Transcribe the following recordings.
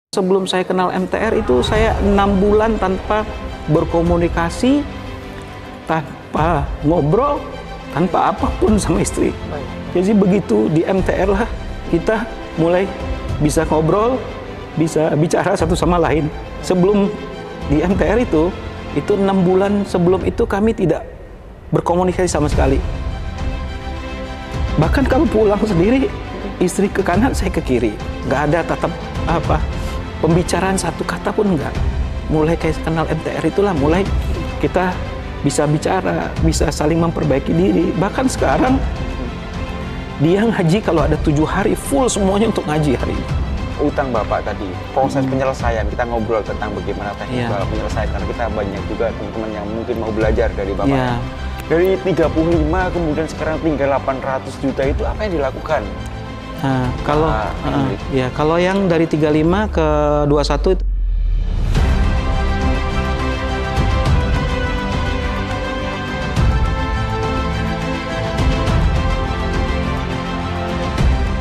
Sebelum saya kenal MTR itu saya 6 bulan tanpa berkomunikasi, tanpa ngobrol, tanpa apapun sama istri. Jadi begitu di MTR lah kita mulai bisa ngobrol, bisa bicara satu sama lain. Sebelum di MTR itu 6 bulan sebelum itu kami tidak berkomunikasi sama sekali. Bahkan kalau pulang sendiri, istri ke kanan, saya ke kiri. Nggak ada tatap pembicaraan satu kata pun enggak. Mulai kayak kenal MTR itulah mulai kita bisa bicara, bisa saling memperbaiki diri. Bahkan sekarang dia ngaji kalau ada 7 hari full semuanya untuk ngaji hari ini. Utang Bapak tadi, proses penyelesaian, kita ngobrol tentang bagaimana teknik penyelesaian, karena kita banyak juga teman-teman yang mungkin mau belajar dari Bapak. Dari 35 kemudian sekarang tinggal 800 juta itu apa yang dilakukan? Nah, kalau yang dari 35 ke 21 itu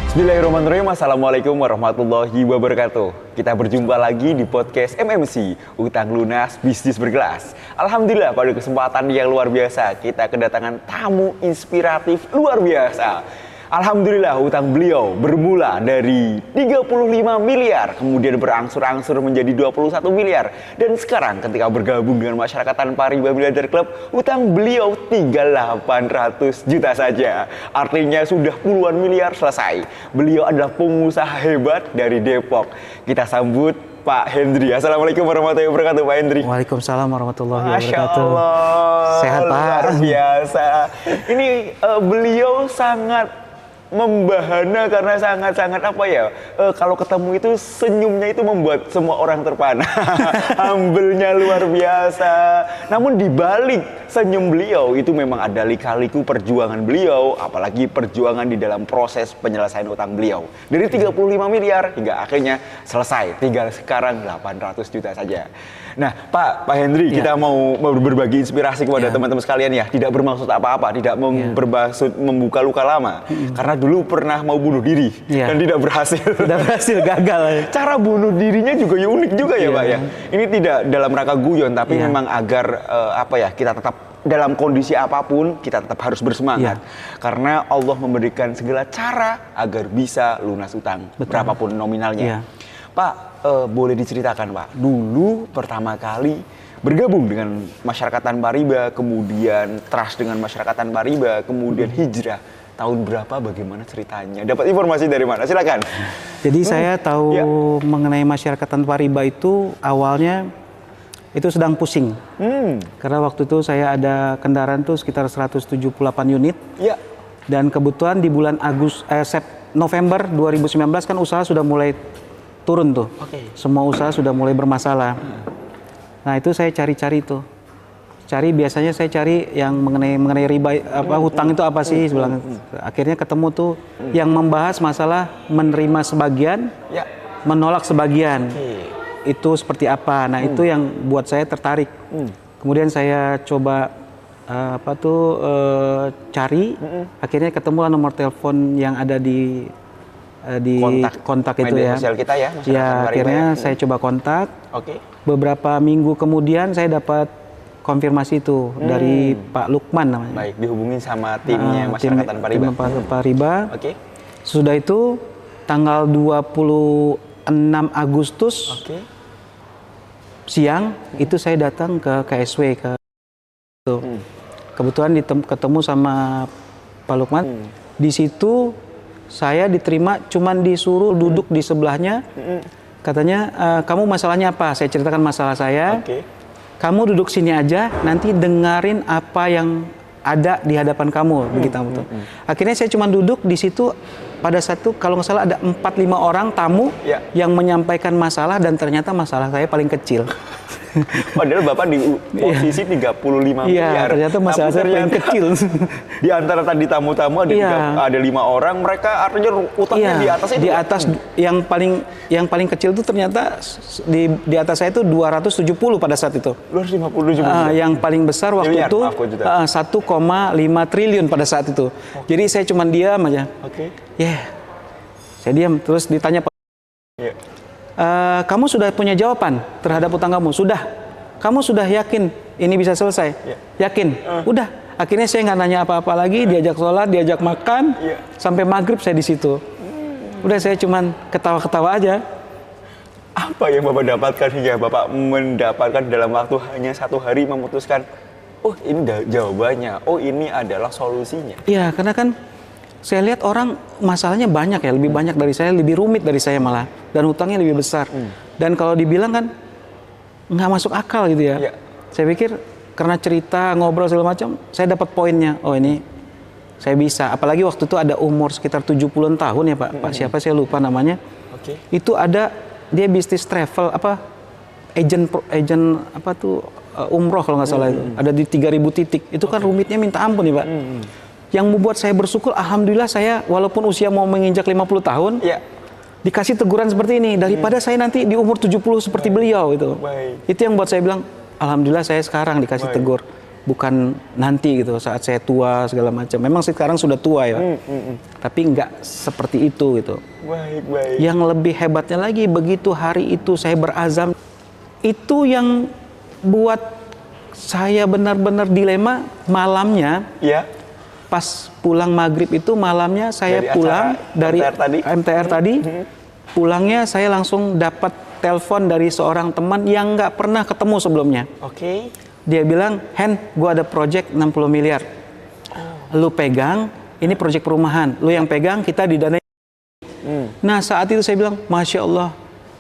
Bismillahirrahmanirrahim. Assalamualaikum warahmatullahi wabarakatuh. Kita berjumpa lagi di podcast MMC, Utang Lunas Bisnis Berkelas. Alhamdulillah pada kesempatan yang luar biasa kita kedatangan tamu inspiratif luar biasa. Alhamdulillah utang beliau bermula dari 35 miliar, kemudian berangsur-angsur menjadi 21 miliar. Dan sekarang ketika bergabung dengan masyarakat tanpa riba Miliarder Club, utang beliau tinggal 800 juta saja. Artinya sudah puluhan miliar selesai. Beliau adalah pengusaha hebat dari Depok. Kita sambut Pak Hendri. Assalamualaikum warahmatullahi wabarakatuh, Pak Hendri. Waalaikumsalam warahmatullahi wabarakatuh. Masya Allah. Sehat, Pak. Luar biasa. Ini beliau sangat membahana karena sangat-sangat kalau ketemu itu senyumnya itu membuat semua orang terpana. Humble-nya luar biasa. Namun di balik senyum beliau itu memang ada lika-liku perjuangan beliau, apalagi perjuangan di dalam proses penyelesaian utang beliau. Dari 35 miliar hingga akhirnya selesai, tinggal sekarang 800 juta saja. Nah, Pak Hendri, kita mau berbagi inspirasi kepada teman-teman sekalian ya. Tidak bermaksud apa-apa, tidak bermaksud membuka luka lama. Karena dulu pernah mau bunuh diri dan tidak berhasil. Tidak berhasil, gagal. Cara bunuh dirinya juga unik juga ya, Pak ya. Ini tidak dalam rangka guyon, tapi memang agar kita tetap dalam kondisi apapun kita tetap harus bersemangat. Karena Allah memberikan segala cara agar bisa lunas utang, berapapun nominalnya. Pak, boleh diceritakan Pak, dulu pertama kali bergabung dengan masyarakat tanpa riba, kemudian trust dengan masyarakat tanpa riba, kemudian hijrah, tahun berapa, bagaimana ceritanya? Dapat informasi dari mana? Silakan. Jadi saya tahu mengenai masyarakat tanpa riba itu awalnya itu sedang pusing. Karena waktu itu saya ada kendaraan tuh sekitar 178 unit. Dan kebetulan di bulan November 2019 kan usaha sudah mulai turun tuh. Semua usaha sudah mulai bermasalah. Nah, itu saya cari-cari tuh. Biasanya saya cari yang mengenai riba hutang itu apa sih sebenarnya. Akhirnya ketemu tuh yang membahas masalah menerima sebagian, menolak sebagian. Itu seperti apa? Nah, itu yang buat saya tertarik. Kemudian saya coba cari, akhirnya ketemulah nomor telepon yang ada di kontak itu media sosial kita ya. Akhirnya saya coba kontak. Beberapa minggu kemudian saya dapat konfirmasi itu dari Pak Lukman namanya. Baik, dihubungin sama timnya masyarakat tanpa riba. Tanpa riba. Sudah itu tanggal 26 Agustus siang itu saya datang ke KSW kebetulan ketemu sama Pak Lukman. Di situ saya diterima, cuman disuruh duduk di sebelahnya. Katanya, kamu masalahnya apa? Saya ceritakan masalah saya. Kamu duduk sini aja, nanti dengerin apa yang ada di hadapan kamu. Begitu. Akhirnya saya cuma duduk di situ. Pada satu, kalau nggak salah ada 4-5 orang tamu yang menyampaikan masalah, dan ternyata masalah saya paling kecil. Padahal Bapak di posisi 35 miliar. Ternyata masalah saya paling kecil. Di antara tadi tamu-tamu ada 5 orang, mereka artinya utangnya di atas itu. Di atas yang paling kecil itu ternyata di atas saya itu 270 pada saat itu. 250. Yang paling besar waktu itu 1,5 triliun pada saat itu. Jadi saya cuma diam aja. Saya diam, terus ditanya kamu sudah punya jawaban terhadap utang kamu? Sudah. Kamu sudah yakin ini bisa selesai? Yakin? Udah. Akhirnya saya nggak nanya apa-apa lagi, diajak sholat, diajak makan, sampai maghrib saya di situ. Udah, saya cuman ketawa-ketawa aja. Apa yang Bapak dapatkan hingga Bapak mendapatkan dalam waktu hanya 1 hari memutuskan, oh ini jawabannya, oh ini adalah solusinya? Iya, karena kan saya lihat orang masalahnya banyak ya, lebih banyak dari saya, lebih rumit dari saya malah, dan hutangnya lebih besar. Dan kalau dibilang kan nggak masuk akal gitu ya. Saya pikir karena cerita, ngobrol segala macam, saya dapat poinnya. Oh ini saya bisa. Apalagi waktu itu ada umur sekitar 70-an tahun ya Pak. Pak siapa saya lupa namanya. Itu ada dia bisnis travel agent apa tuh umroh kalau nggak salah itu. Ada di 3.000 titik. Itu kan rumitnya minta ampun ya Pak. Yang membuat saya bersyukur, alhamdulillah saya walaupun usia mau menginjak 50 tahun, dikasih teguran seperti ini daripada saya nanti di umur 70 seperti beliau itu. Itu yang buat saya bilang, alhamdulillah saya sekarang dikasih tegur, bukan nanti gitu saat saya tua segala macam. Memang sekarang sudah tua ya, tapi nggak seperti itu gitu. Yang lebih hebatnya lagi, begitu hari itu saya berazam, itu yang buat saya benar-benar dilema malamnya. Pas pulang maghrib itu malamnya saya pulang dari MTR tadi, pulangnya saya langsung dapat telepon dari seorang teman yang nggak pernah ketemu sebelumnya. Dia bilang, Hen, gua ada project 60 miliar. Lu pegang, ini project perumahan. Lu yang pegang, kita didanai. Nah saat itu saya bilang, Masya Allah,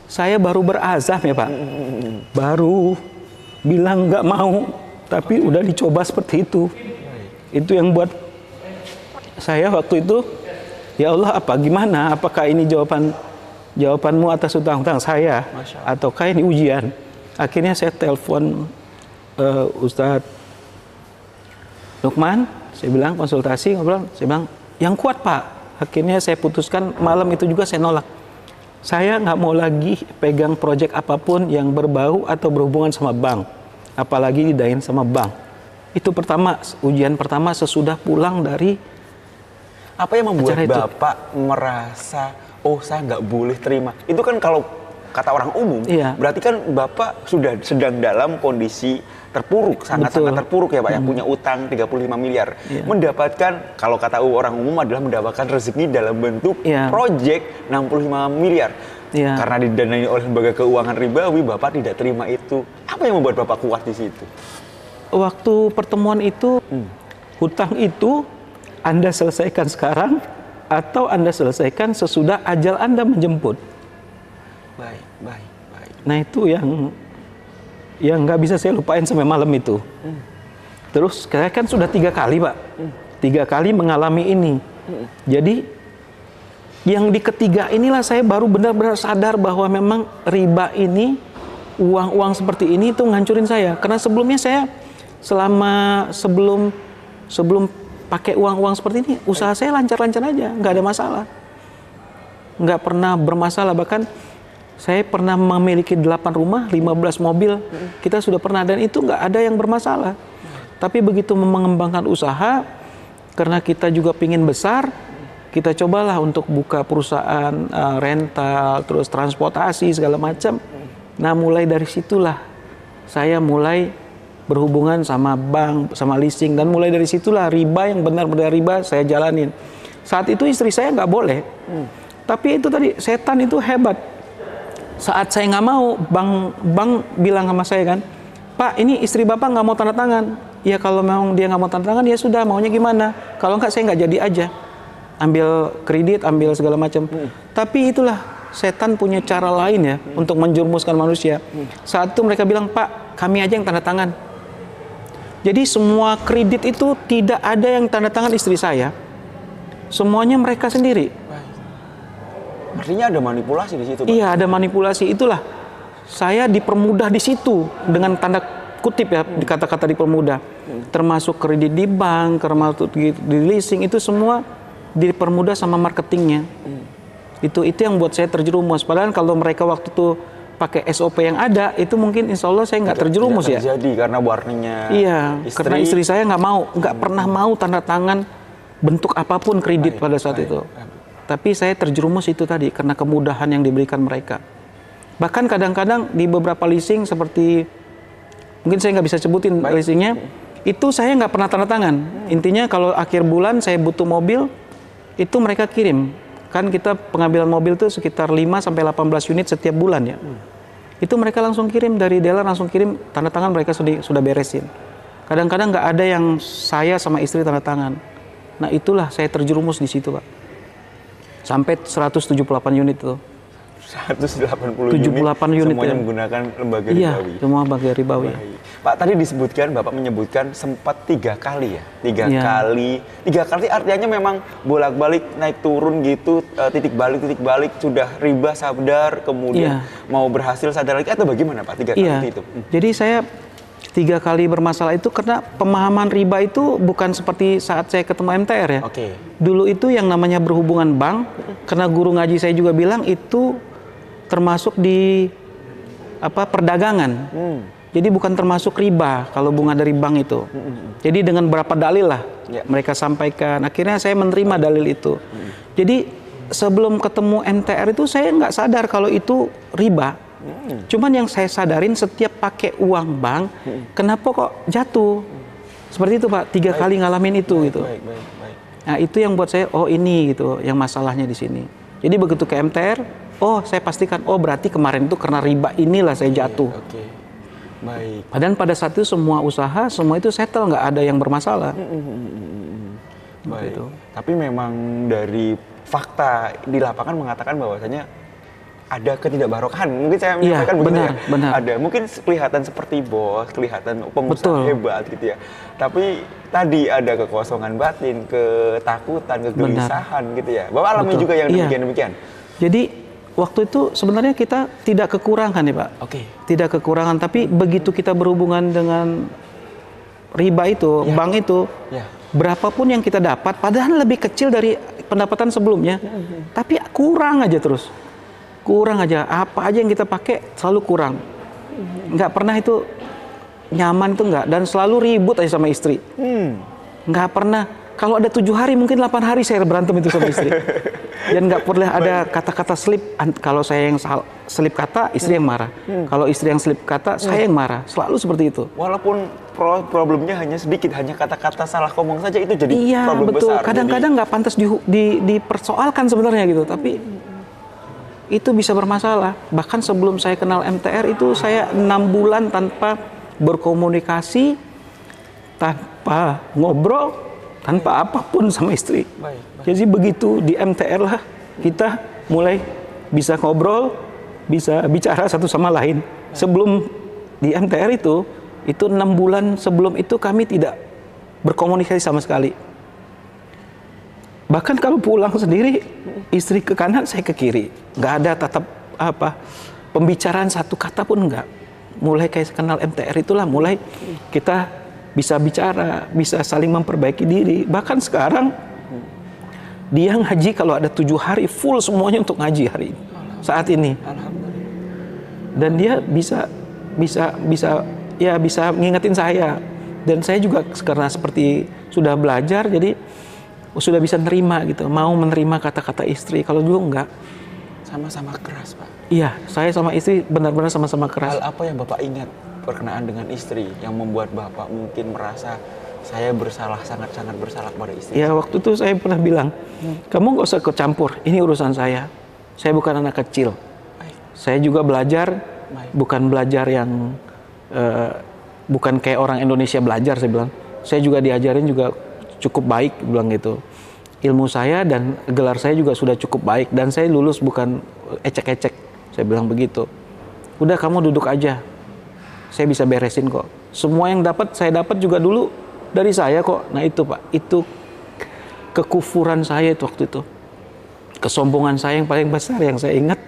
saya baru berazam ya Pak. Baru bilang nggak mau, tapi udah dicoba seperti itu. Itu yang buat saya waktu itu, ya Allah apa gimana? Apakah ini jawabanmu atas utang-utang saya? Ataukah ini ujian? Akhirnya saya telepon Ustadz Lukman, saya bilang konsultasi, ngobrol, saya bilang yang kuat Pak. Akhirnya saya putuskan malam itu juga saya nolak. Saya nggak mau lagi pegang proyek apapun yang berbau atau berhubungan sama bank, apalagi didain sama bank. Itu pertama, ujian pertama sesudah pulang dari. Apa yang membuat Bapak merasa, oh saya nggak boleh terima? Itu kan kalau kata orang umum, berarti kan Bapak sudah sedang dalam kondisi terpuruk, sangat-sangat terpuruk ya Pak, yang punya utang 35 miliar. Mendapatkan, kalau kata orang umum adalah mendapatkan rezeki dalam bentuk proyek 65 miliar. Karena didanai oleh lembaga keuangan ribawi, Bapak tidak terima itu. Apa yang membuat Bapak kuat di situ? Waktu pertemuan itu, hutang itu Anda selesaikan sekarang atau Anda selesaikan sesudah ajal Anda menjemput. Baik. Nah itu yang nggak bisa saya lupain sampai malam itu. Terus saya kan sudah 3 kali Pak, 3 kali mengalami ini. Jadi yang di ketiga inilah saya baru benar-benar sadar bahwa memang riba ini, uang-uang seperti ini itu ngancurin saya. Karena sebelumnya saya sebelum pakai uang-uang seperti ini, usaha saya lancar-lancar aja, nggak ada masalah, nggak pernah bermasalah. Bahkan saya pernah memiliki 8 rumah, 15 mobil, kita sudah pernah, dan itu nggak ada yang bermasalah. Tapi begitu mengembangkan usaha, karena kita juga pingin besar, kita cobalah untuk buka perusahaan rental, terus transportasi segala macam. Nah mulai dari situlah saya mulai berhubungan sama bank, sama leasing, dan mulai dari situlah riba yang benar-benar riba saya jalanin. Saat itu istri saya nggak boleh, tapi itu tadi setan itu hebat. Saat saya nggak mau, bank bilang sama saya kan, Pak ini istri Bapak nggak mau tanda tangan. Ya kalau memang dia nggak mau tanda tangan, ya sudah, maunya gimana? Kalau nggak saya nggak jadi aja, ambil kredit, ambil segala macam. Tapi itulah setan punya cara lain ya untuk menjurumuskan manusia. Saat itu mereka bilang, Pak kami aja yang tanda tangan. Jadi semua kredit itu tidak ada yang tanda tangan istri saya. Semuanya mereka sendiri. Artinya ada manipulasi di situ, Pak? Iya, ada manipulasi. Itulah saya dipermudah di situ dengan tanda kutip ya, kata-kata dipermudah. Termasuk kredit di bank, termasuk di leasing, itu semua dipermudah sama marketingnya. Itu yang buat saya terjerumus. Padahal kalau mereka waktu itu pakai SOP yang ada, itu mungkin insya Allah saya nggak terjerumus ya. Terjadi karena warningnya. Iya, karena istri saya nggak pernah mau tanda tangan bentuk apapun kredit pada saat itu. Tapi saya terjerumus itu tadi karena kemudahan yang diberikan mereka. Bahkan kadang-kadang di beberapa leasing seperti, mungkin saya nggak bisa sebutin leasingnya, itu saya nggak pernah tanda tangan. Intinya kalau akhir bulan saya butuh mobil, itu mereka kirim. Kan kita pengambilan mobil itu sekitar 5-18 unit setiap bulan ya. Itu mereka langsung kirim dari dealer, langsung kirim, tanda tangan mereka sudah beresin. Kadang-kadang nggak ada yang saya sama istri tanda tangan. Nah itulah saya terjerumus di situ Pak. Sampai 178 unit itu. 180 unit semuanya ya. menggunakan lembaga Iya, ribawi. semua lembaga ribawi. Baik. Pak, tadi disebutkan, Bapak menyebutkan sempat 3 kali ya? 3 Iya. kali. 3 kali artinya memang bolak-balik naik turun gitu, titik balik, sudah riba sadar, kemudian mau berhasil sadar lagi, atau bagaimana Pak 3 kali itu? Jadi saya 3 kali bermasalah itu karena pemahaman riba itu bukan seperti saat saya ketemu MTR ya. Oke. Dulu itu yang namanya berhubungan bank, karena guru ngaji saya juga bilang itu termasuk di perdagangan. Jadi bukan termasuk riba kalau bunga dari bank itu. Jadi dengan berapa dalil lah mereka sampaikan. Akhirnya saya menerima dalil itu. Jadi sebelum ketemu MTR itu saya nggak sadar kalau itu riba. Cuman yang saya sadarin setiap pakai uang bank, kenapa kok jatuh? Seperti itu Pak, 3 kali ngalamin itu gitu. Baik. Nah itu yang buat saya, oh ini gitu, yang masalahnya di sini. Jadi begitu ke MTR, oh saya pastikan, oh berarti kemarin itu karena riba inilah saya jatuh. Oke. Baik. Padahal pada saat itu semua usaha, semua itu settle, nggak ada yang bermasalah. Baik. Gitu. Tapi memang dari fakta di lapangan mengatakan bahwasanya ada ketidakbarokahan. Mungkin saya menyampaikan begitu ya. Benar. Ada mungkin kelihatan seperti bos, kelihatan pengusaha hebat gitu ya. Tapi tadi ada kekosongan batin, ketakutan, kegelisahan gitu ya. Bapak alami juga yang demikian. Jadi waktu itu sebenarnya kita tidak kekurangan ya Pak. Oke. Tidak kekurangan, tapi begitu kita berhubungan dengan riba itu, bank itu, berapapun yang kita dapat, padahal lebih kecil dari pendapatan sebelumnya, tapi kurang aja terus. Kurang aja, apa aja yang kita pakai selalu kurang. Nggak pernah itu nyaman itu nggak, dan selalu ribut aja sama istri. Nggak pernah, kalau ada 7 hari mungkin 8 hari saya berantem itu sama istri. Dan nggak pernah ada kata-kata selip. Kalau saya yang selip kata, istri yang marah. Kalau istri yang selip kata, saya yang marah. Selalu seperti itu. Walaupun problemnya hanya sedikit, hanya kata-kata salah ngomong saja itu jadi problem betul. besar. Kadang-kadang nggak pantas dipersoalkan sebenarnya gitu, tapi itu bisa bermasalah. Bahkan sebelum saya kenal MTR itu saya 6 bulan tanpa berkomunikasi, tanpa ngobrol, tanpa apapun sama istri. Jadi begitu di MTR lah kita mulai bisa ngobrol, bisa bicara satu sama lain. Sebelum di MTR itu 6 bulan sebelum itu kami tidak berkomunikasi sama sekali. Bahkan kalau pulang sendiri, istri ke kanan, saya ke kiri. Nggak ada tatap pembicaraan satu kata pun nggak. Mulai kayak kenal MTR itulah, mulai kita bisa bicara, bisa saling memperbaiki diri. Bahkan sekarang, dia ngaji kalau ada 7 hari, full semuanya untuk ngaji hari ini. Saat ini. Dan dia bisa ngingetin saya. Dan saya juga karena seperti sudah belajar, jadi sudah bisa nerima gitu, mau menerima kata-kata istri. Kalau dulu enggak. Sama-sama keras Pak. Iya, saya sama istri benar-benar sama-sama keras. Hal apa yang Bapak ingat berkenaan dengan istri yang membuat Bapak mungkin merasa saya bersalah, sangat-sangat bersalah kepada istri? Ya waktu itu saya pernah bilang, kamu nggak usah ikut campur, ini urusan saya. Saya bukan anak kecil. Saya juga belajar, bukan belajar yang bukan kayak orang Indonesia belajar, saya bilang. Saya juga diajarin juga cukup baik, bilang gitu. Ilmu saya dan gelar saya juga sudah cukup baik, dan saya lulus bukan ecek-ecek, saya bilang begitu. Udah kamu duduk aja, saya bisa beresin kok. Semua yang saya dapat juga dulu dari saya kok. Nah itu Pak, itu kekufuran saya itu waktu itu. Kesombongan saya yang paling besar yang saya ingat,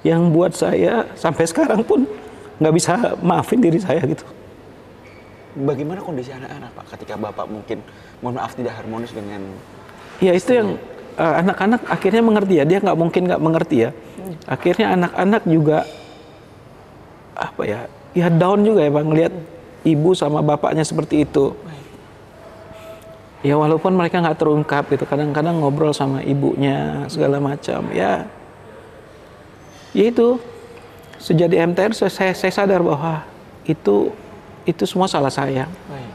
yang buat saya sampai sekarang pun nggak bisa maafin diri saya gitu. Bagaimana kondisi anak-anak Pak ketika Bapak mungkin, mohon maaf, tidak harmonis dengan... Ya itu yang anak-anak akhirnya mengerti ya, dia nggak mungkin nggak mengerti ya. Akhirnya anak-anak juga ya down juga ya Pak, ngelihat ibu sama bapaknya seperti itu. Ya walaupun mereka nggak terungkap gitu, kadang-kadang ngobrol sama ibunya segala macam ya itu. Sejak di MTR saya sadar bahwa itu semua salah saya. Baik.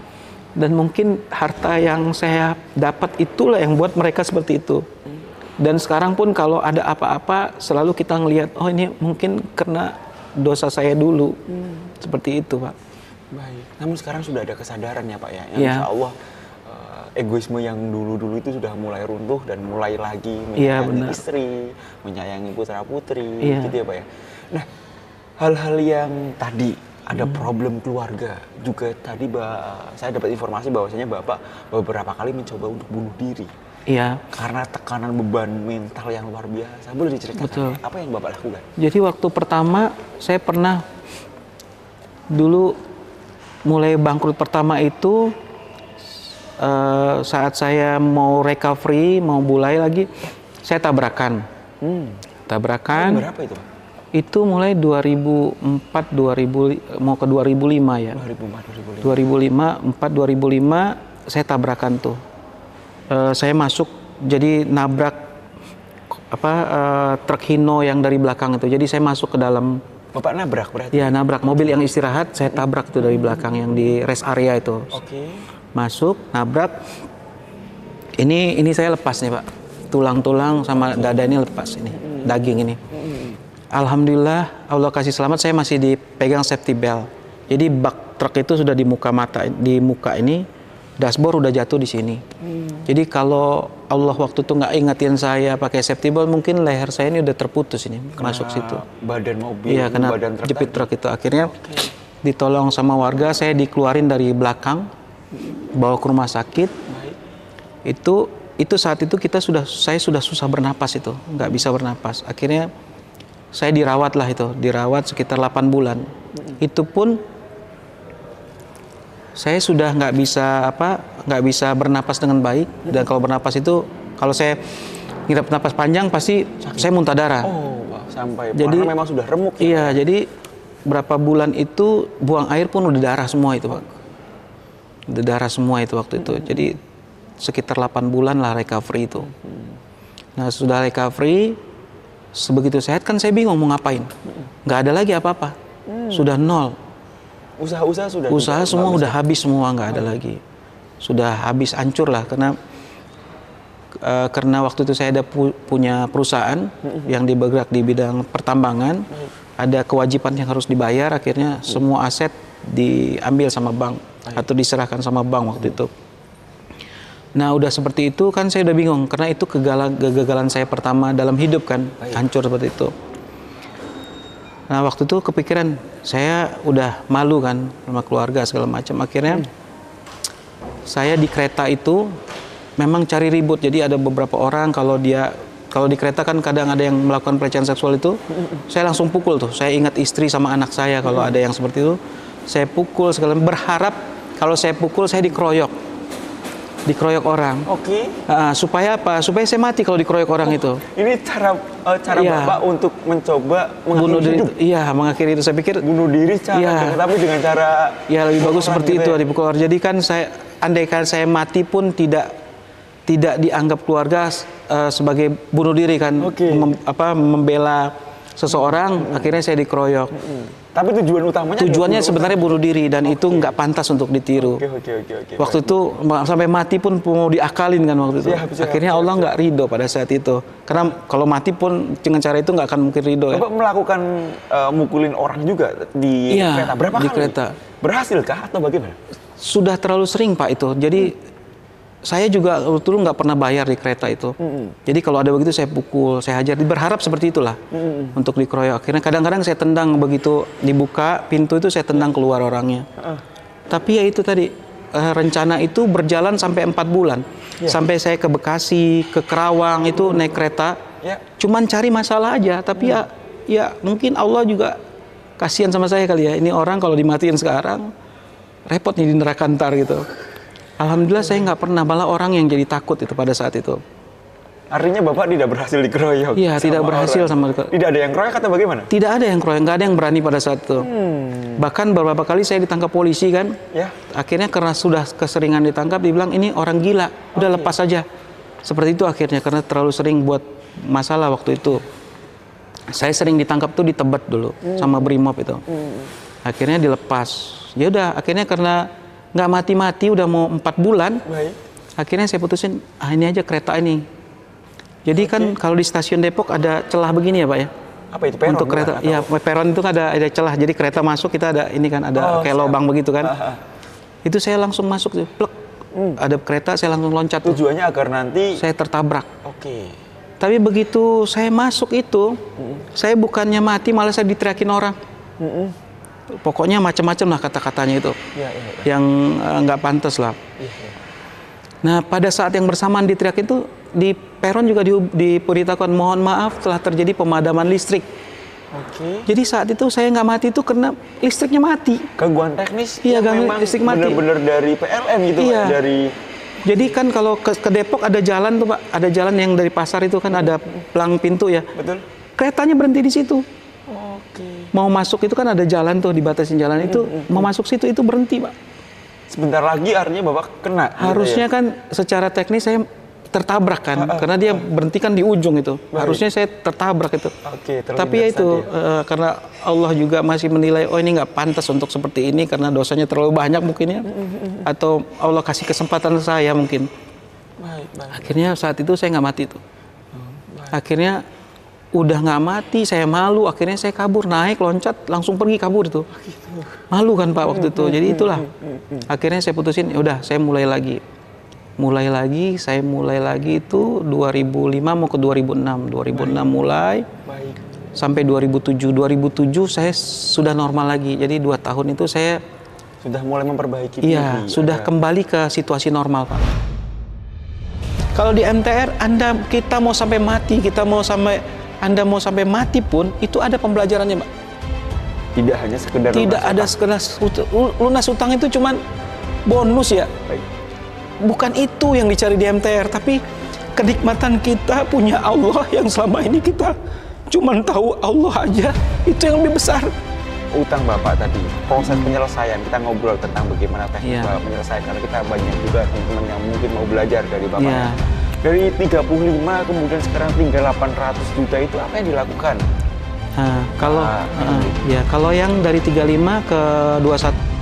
Dan mungkin harta yang saya dapat itulah yang buat mereka seperti itu. Dan sekarang pun kalau ada apa-apa selalu kita ngelihat, oh ini mungkin karena dosa saya dulu. Seperti itu, Pak. Baik. Namun sekarang sudah ada kesadaran ya Pak ya. Yang Iya. insya Allah egoisme yang dulu-dulu itu sudah mulai runtuh dan mulai lagi Iya, menyayangi benar. istri, menyayangi putra putri, Iya. gitu ya Pak ya. Nah, hal-hal yang tadi ada problem keluarga juga tadi saya dapat informasi bahwasanya Bapak beberapa kali mencoba untuk bunuh diri Iya. karena tekanan beban mental yang luar biasa. Boleh diceritakan Betul. ya, apa yang Bapak lakukan? Jadi waktu pertama saya pernah dulu mulai bangkrut pertama itu saat saya mau recovery, mau mulai lagi, saya tabrakan. Tabrakan. Berapa itu Pak? Itu mulai 2004, mau ke 2005 ya. 2004, 2005. 2005 saya tabrakan tuh. Saya masuk jadi nabrak truk Hino yang dari belakang itu. Jadi saya masuk ke dalam. Bapak nabrak berarti? Ya, nabrak mobil yang istirahat, saya tabrak tuh dari belakang yang di rest area itu. Oke. Masuk, nabrak. Ini saya lepas nih, Pak. Tulang-tulang sama dada ini lepas ini, daging ini. Alhamdulillah, Allah kasih selamat, saya masih dipegang safety belt. Jadi bak truk itu sudah di muka ini, dashboard udah jatuh di sini. Jadi kalau Allah waktu itu nggak ingetin saya pakai safety belt, mungkin leher saya ini udah terputus ini, masuk situ. Badan mobil, Iya, kena badan truk jepit tadi. truk itu. Akhirnya ditolong sama warga, saya dikeluarin dari belakang, bawa ke rumah sakit. Baik. Itu saat itu saya sudah susah bernapas itu, nggak bisa bernapas. Akhirnya saya dirawat sekitar 8 bulan. Itu pun saya sudah nggak bisa bernapas dengan baik. Dan kalau bernapas itu, kalau saya ngirup napas panjang pasti saya muntah darah. Oh, wah, sampai Jadi karena memang sudah remuk. Iya, jadi berapa bulan itu buang air pun udah darah semua itu, Pak. Udah darah semua itu waktu itu. Jadi sekitar 8 bulan lah recovery itu. Nah, sudah recovery, sebegitu sehat kan saya bingung mau ngapain. Nggak ada lagi apa-apa. Sudah nol. Usaha-usaha sudah Usaha juga semua nggak udah habis semua, nggak ada lagi. Sudah habis, hancur lah karena waktu itu saya ada punya perusahaan yang bergerak di bidang pertambangan, ada kewajiban yang harus dibayar, akhirnya semua aset diambil sama bank atau diserahkan sama bank waktu itu. Nah, udah seperti itu kan saya udah bingung karena itu kegagalan saya pertama dalam hidup kan, hancur seperti itu. Nah, waktu itu kepikiran, saya udah malu kan sama keluarga segala macam. Akhirnya saya di kereta itu memang cari ribut. Jadi ada beberapa orang kalau di kereta kan kadang ada yang melakukan pelecehan seksual itu, saya langsung pukul tuh. Saya ingat istri sama anak saya kalau ada yang seperti itu, saya pukul segala, berharap kalau saya pukul saya dikeroyok orang. Oke. Supaya apa? Supaya saya mati kalau dikeroyok orang itu. Ini cara Iya. Bapak untuk mencoba Bunuh mengakhiri diri. hidup. Iya, mengakhiri itu. Saya pikir Bunuh diri Iya. tapi dengan cara ya lebih bagus orang seperti gitu itu ya. dipukul orang. Jadi kan andaikan saya mati pun tidak dianggap keluarga sebagai bunuh diri kan. Oke. Membela seseorang, akhirnya saya dikeroyok. Tapi tujuannya Tujuannya adalah sebenarnya bunuh diri dan itu nggak pantas untuk ditiru. Oke. Waktu itu sampai mati pun mau diakalin kan waktu itu. Siap, Akhirnya siap, Allah nggak ridho pada saat itu. Karena kalau mati pun dengan cara itu nggak akan mungkin ridho ya. Bapak melakukan mukulin orang juga di Iya, kereta. Berapa di kali? kereta. Berhasilkah atau bagaimana? Sudah terlalu sering Pak itu. Jadi saya juga dulu nggak pernah bayar di kereta itu. Jadi kalau ada begitu saya pukul, saya hajar. Berharap seperti itulah untuk dikeroyok. Akhirnya kadang-kadang saya tendang begitu dibuka pintu itu saya tendang keluar orangnya. Tapi ya itu tadi rencana itu berjalan sampai 4 bulan. Sampai saya ke Bekasi, ke Kerawang itu naik kereta. Ya. Cuman cari masalah aja. Tapi ya mungkin Allah juga kasihan sama saya kali ya. Ini orang kalau dimatiin sekarang repot nih di neraka ntar gitu. Alhamdulillah saya nggak pernah, malah orang yang jadi takut itu pada saat itu. Artinya Bapak tidak berhasil dikeroyok? Iya, tidak berhasil sama. Tidak ada yang keroyok atau bagaimana? Tidak ada yang keroyok, nggak ada yang berani pada saat itu. Bahkan beberapa kali saya ditangkap polisi kan. Ya. Akhirnya karena sudah keseringan ditangkap, dibilang ini orang gila, udah lepas aja. Seperti itu akhirnya karena terlalu sering buat masalah waktu itu. Saya sering ditangkap tuh di Tebet dulu sama Brimob itu. Akhirnya dilepas. Ya udah, akhirnya karena nggak mati-mati udah mau 4 bulan. Baik. Akhirnya saya putusin, ini aja kereta ini. Jadi kan kalau di stasiun Depok ada celah begini ya Pak ya. Apa itu, peron? Untuk kereta, ya peron itu kan ada celah. Jadi kereta masuk kita ada ini kan ada kayak lubang begitu kan. Itu saya langsung masuk tuh, plek. Ada kereta saya langsung loncat. Tujuannya agar nanti saya tertabrak. Oke. Tapi begitu saya masuk itu, saya bukannya mati malah saya diteriakin orang. Pokoknya macam-macam lah kata-katanya itu. Yang nggak pantas lah. Nah, pada saat yang bersamaan diteriakin itu di peron juga diberitakan mohon maaf telah terjadi pemadaman listrik. Oke. Jadi saat itu saya nggak mati itu karena listriknya mati. Gangguan teknis Iya, yang memang listrik mati. benar-benar dari PLN gitu Iya. Pak, dari Jadi kan kalau ke Depok ada jalan tuh Pak, ada jalan yang dari pasar itu kan ada pelang pintu ya. betul. Keretanya berhenti di situ. Oke. Mau masuk itu kan ada jalan tuh, dibatasin jalan itu, mau masuk situ itu berhenti Pak. Sebentar lagi artinya Bapak kena. gitu Harusnya ya? kan secara teknis saya tertabrak kan, karena dia berhenti kan di ujung itu. Harusnya saya tertabrak itu. Oke, terlindas Tapi ya itu tadi karena Allah juga masih menilai, oh ini nggak pantas untuk seperti ini karena dosanya terlalu banyak mungkin ya, atau Allah kasih kesempatan saya mungkin. Baik. Akhirnya saat itu saya nggak mati tuh. Akhirnya udah nggak mati, saya malu. Akhirnya saya kabur, naik, loncat, langsung pergi kabur itu. Malu kan Pak waktu itu. Jadi itulah. Akhirnya saya putusin, ya udah saya mulai lagi. Saya mulai lagi itu 2005 mau ke 2006. 2006 mulai. Baik. Sampai 2007. 2007 saya sudah normal lagi. Jadi 2 tahun itu saya Sudah mulai memperbaiki iya, diri. sudah kembali ke situasi normal, Pak. Kalau di MTR kita mau sampai mati, Anda mau sampai mati pun itu ada pembelajarannya, Pak. Tidak hanya sekedar Tidak ada sekedar lunas utang itu cuman bonus ya. Baik. Bukan itu yang dicari di MTR, tapi kenikmatan kita punya Allah yang selama ini kita cuman tahu Allah aja, itu yang lebih besar. Utang Bapak tadi, proses penyelesaian, kita ngobrol tentang bagaimana teknik Iya. Bapak menyelesaikan, karena kita banyak juga teman-teman yang mungkin mau belajar dari Bapak. Iya. Dari 35 kemudian sekarang tinggal 800 juta itu apa yang dilakukan? Nah, kalau yang dari 35 ke 21